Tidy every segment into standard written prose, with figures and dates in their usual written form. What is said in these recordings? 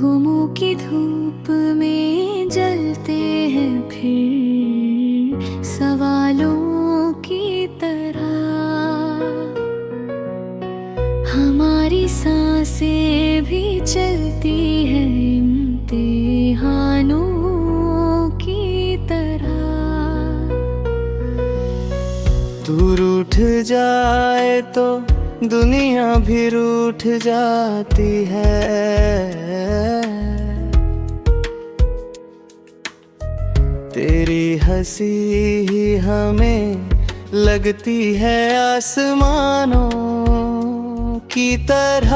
गुमों की धूप में जलते हैं फिर सवालों की तरह। हमारी सांसें भी चलती हैं इम्तिहानों की तरह। तू रूठ जाए तो दुनिया भी रूठ जाती है। तेरी हंसी ही हमें लगती है आसमानों की तरह।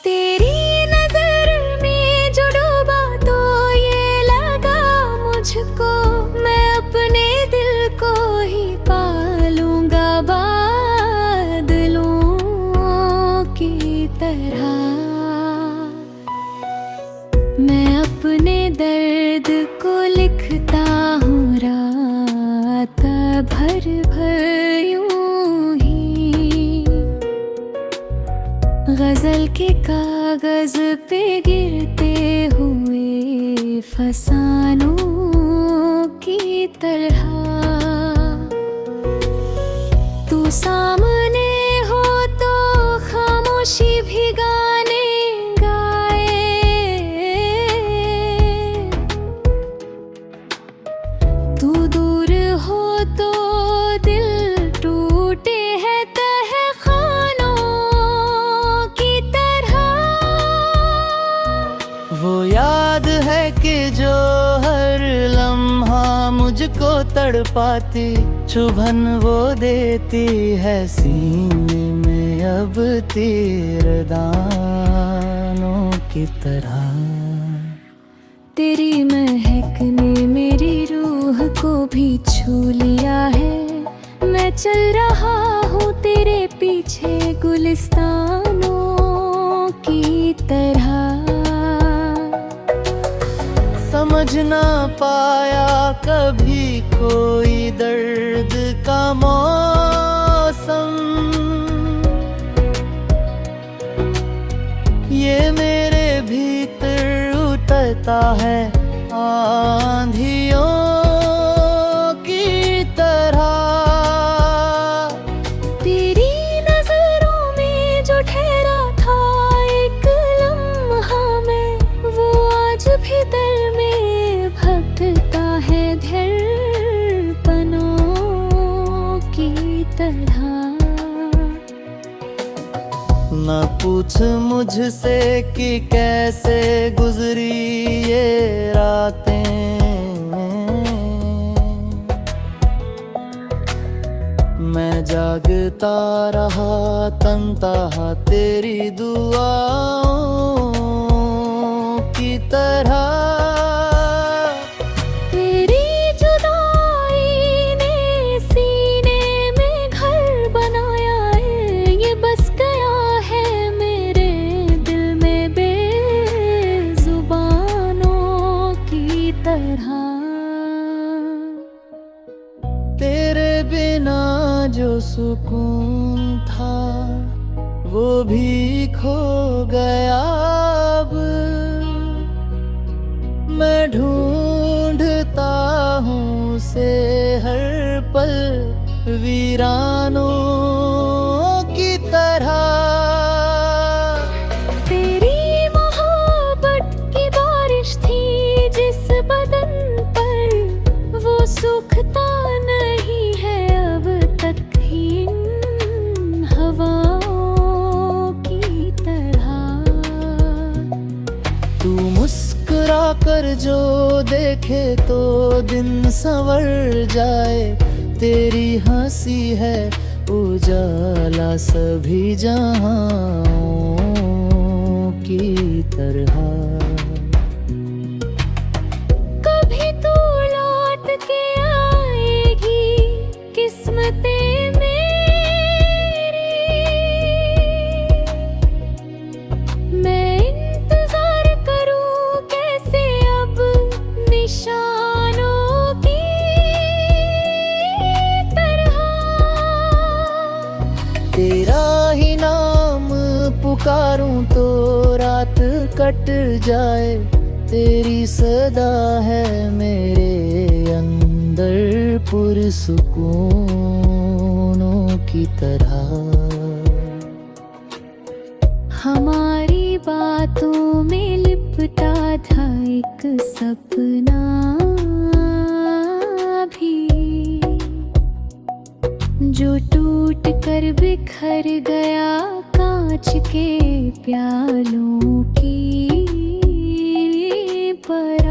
तेरी नजर में जो डूबा तो ये लगा मुझको मैं अपने दिल को ही पालूंगा बादलों की तरह। मैं अपने दर्द को लिखता हूँ रात भर यूं ही। गजल के कागज पे गिरते हुए फसानों की तरह। तू सामने हो तो खामोशी भी गाने गाए। तू दूर हो तो दिल टूटे है तहखानों की तरह। वो याद है कि जो हर लम्हा मुझको तड़पाती चुभन वो देती है सीने में अब तीरदानों की तरह। तेरी महक ने मेरी रूह को भी छू लिया है। मैं चल रहा हूँ तेरे पीछे गुलिस्तानों की तरह। समझ ना पाया कभी कोई दर्द का मौसम। ये मेरे भीतर उतरता है आंधियों की तरह। तेरी नजरों में जो ठहरा था एक लम्हा में वो आज भी दिल में भटकता है धड़कनों की तरह। ना पूछ मुझसे कि कैसे गुजरी ये रातें। मैं जागता रहा तन्हा तेरी दुआओं की तरह। तेरी जुदाई ने सीने में घर बनाया है। ये बस गया है मेरे दिल में बेजुबानों की तरह। तेरे बिना जो सुकून था वो भी खो गया अब। मैं ढूंढता हूँ उसे हर पल वीरानों की तरह। तेरी मोहब्बत की बारिश थी जिस बदन पर वो सूखता नहीं है अब तक इन हवाओं की तरह। तू मुस्कुरा कर जो देखे तो दिन संवर जाए। तेरी हंसी है उजाला सभी जहां की तरह। कभी तू लौट के आएगी किस्मतें मेरी। मैं इंतजार करूं कैसे अब निशानों की तरह। तेरा ही नाम पुकारूं तो रात कट जाए, तेरी सदा है मेरे अंदर पुरसुकूनों की तरह। हमारी बातों में लिपटा था एक सपना भी, जो टूट कर बिखर गया कांच के प्यालों की तरह।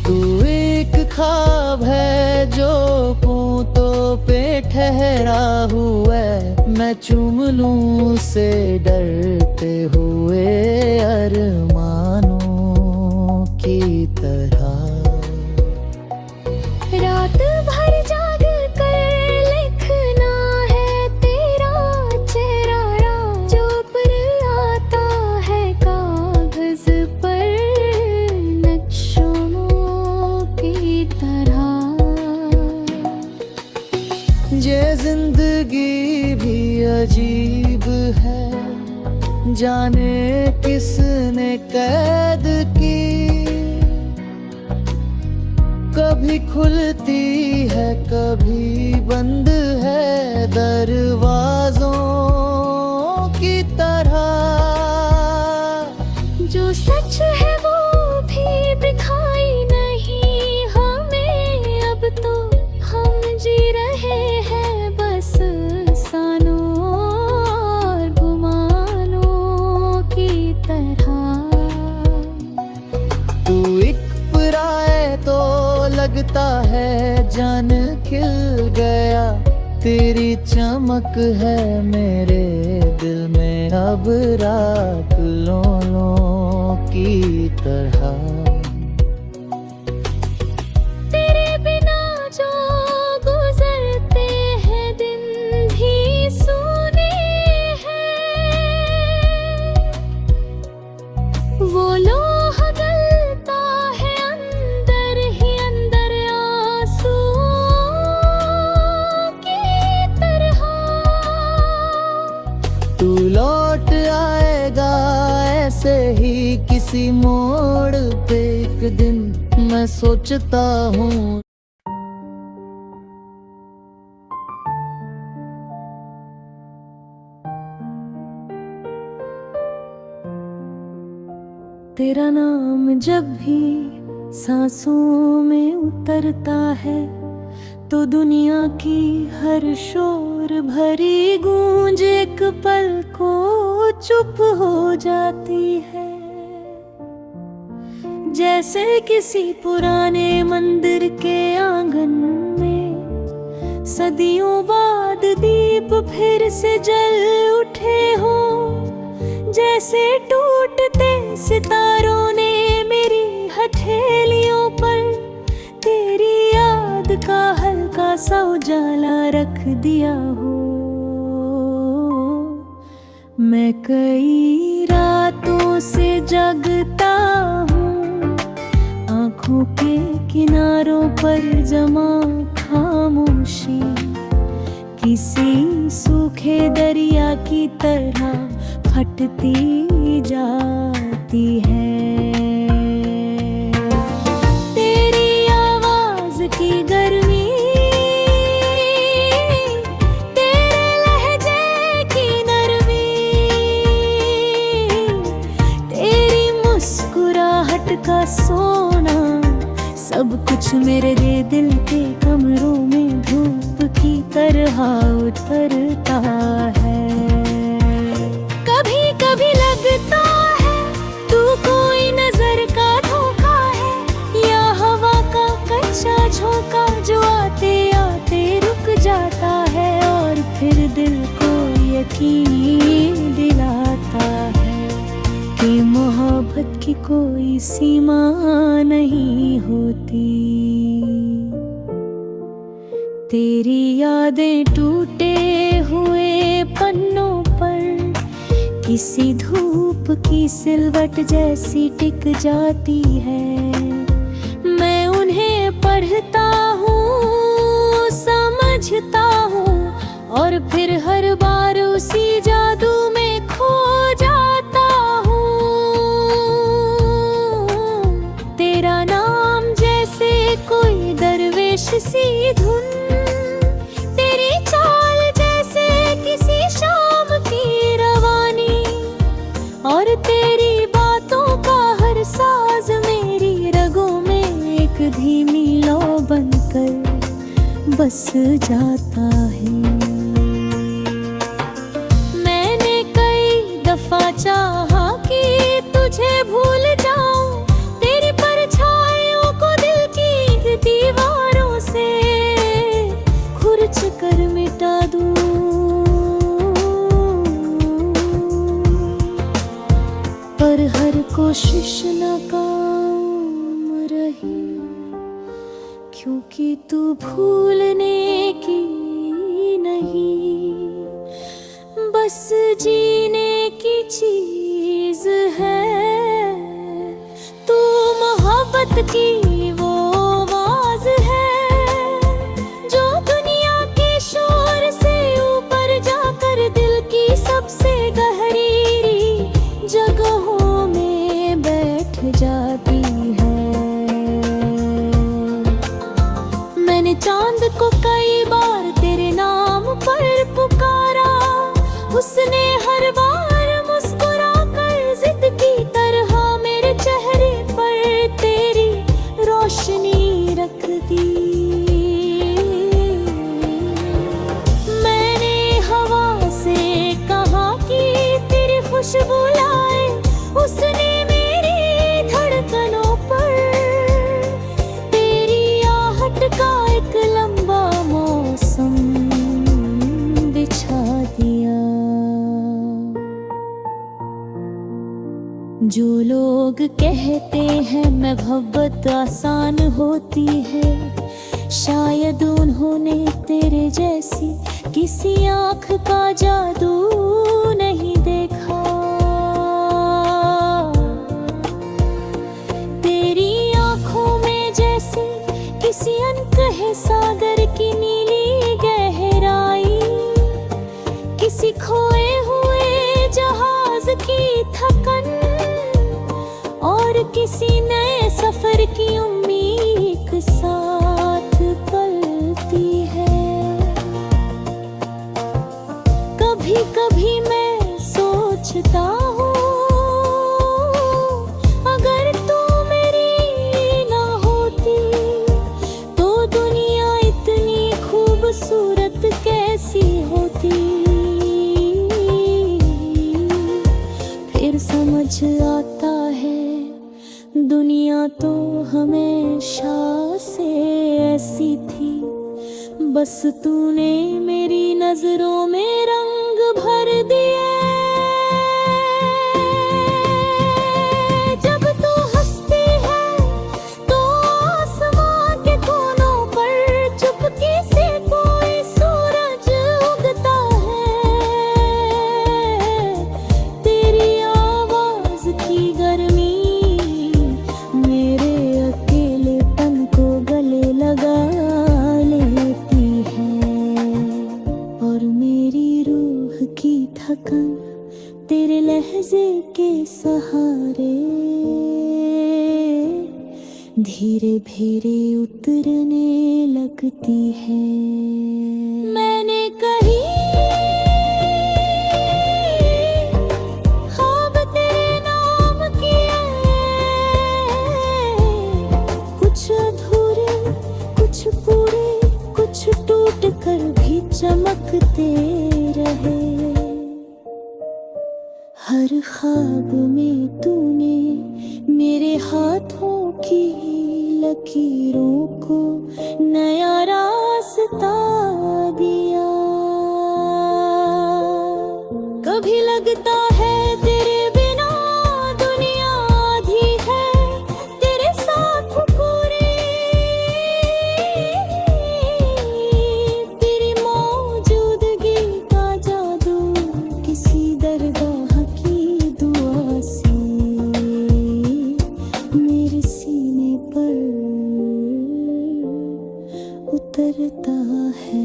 तू एक ख्वाब है जो पूंतों पे ठहरा हुआ है, मैं चूम लूं उसे डरते हुए अरमानों की तरह। रात भर जाग कर लिखना है तेरा चेहरा, जो पर आता है कागज पर नक्शों की तरह। ये जिंदगी भी अजीब है, जाने किसने कैद की, कभी खुलती है कभी बंद है दरवाजों की तरह। जो सच है वो भी दिखाई नहीं हमें अब तो, हम जी रहे हैं बस सानों और गुमानों की तरह। तू एक पराए तो लगता है जान खिल गया, तेरी चमक है मेरे दिल में अब रात लोलों की तरह। तेरे बिना जो गुजरते हैं दिन भी सुने हैं, वो लोह गलता है अंदर ही अंदर आंसुओं की तरह। तू लौट आएगा ऐसे ही किसी मोड़ पे एक दिन, मैं सोचता हूँ। तेरा नाम जब भी सांसों में उतरता है, तो दुनिया की हर शोर भरी गूंज एक पल को चुप हो जाती है। जैसे किसी पुराने मंदिर के आंगन में सदियों बाद दीप फिर से जल उठे हो, जैसे टूटते सितारों ने मेरी हथेलियों पर तेरी याद का हल्का सा उजाला रख दिया हो। मैं कई रातों से जगता हूँ, आँखों के किनारों पर जमा खामोशी किसी सूखे दरिया की तरह फटती जाती है। तेरी आवाज की गर्मी, तेरे लहजे की नरमी, तेरी मुस्कुराहट का सोना, सब कुछ मेरे दिल के कमरों में धूप की तरह उतरता है। कभी कभी लगता है तू कोई नजर का धोखा है, या हवा का कच्चा झोंका जो आते आते रुक जाता है, और फिर दिल को यकीन दिलाता है कि मोहब्बत की कोई सीमा नहीं होती। तेरी यादें टूटे हुए पन्नों पर किसी धूप की सिलवट जैसी टिक जाती है। मैं उन्हें पढ़ता हूँ, समझता हूँ, और फिर हर बार उसी जादू में खो जाता सी धुन, तेरी चाल जैसे किसी शाम की रवानी, और तेरी बातों का हर साज मेरी रगों में एक धीमी लौ बनकर बस जाता है। मैंने कई दफा चाहा कि तुझे भूल जाऊं, तेरी परछाइयों को दिल की दीवारों से खुरच कर मिटा दूं, पर हर कोशिश नाकाम रही, क्योंकि तू भूलने की नहीं, बस जीने की चीज है। तू मोहब्बत की वो आवाज है जो दुनिया के शोर से ऊपर जाकर दिल की सबसे गहरी जगहों में बैठ जाती है। मैंने चांद को कई बार तेरे नाम पर पुकारा, उसने हर बार मुस्कुरा कर जिद की तरह मेरे चेहरे पर तेरी रोशनी रख दी। मैंने हवा से कहा कि तेरी खुशबू लाए, उसने मेरी धड़कनों पर तेरी आहट का एक लंबा मौसम बिछा दिया। जो लोग कहते हैं मोहब्बत आसान होती है, शायद उन्होंने तेरे जैसी किसी आँख का जादू नहीं देखा। तेरी आँखों में जैसे किसी अनकहे सागर की नीली गहराई, किसी खोए हुए जहाज की थकन, और किसी नए सफर की उम्मीद साथ पलती है। कभी कभी मैं सोचता हूँ, अगर तू मेरी ना होती तो दुनिया इतनी खूबसूरत कैसी होती। फिर समझ आता है दुनिया तो हमेशा से ऐसी थी, बस तूने मेरी नजरों में रंग भर दिए। जब तू हंसती है तो आसमां के कोनों पर चुपके से कोई सूरज उगता है। तेरी आवाज की गर्मी मेरे अकेलेपन को गले लगा लेती है, और मेरी रूह की थकन तेरे लहजे के सहारे धीरे धीरे उतरने लगती है। मैंने कही ख्वाब तेरे नाम किए, कुछ अधूरे कुछ पूरे, कुछ टूट कर भी चमकते रहे। हर ख्वाब में तूने मेरे हाथों की लकीरों को नया रास्ता दिया। कभी लगता है तेरे बिना दुनिया आधी है, तेरे साथ पूरी तेरी मौजूदगी का जादू किसी दरगाह की दुआ से मेरे सीने पर उतरता है।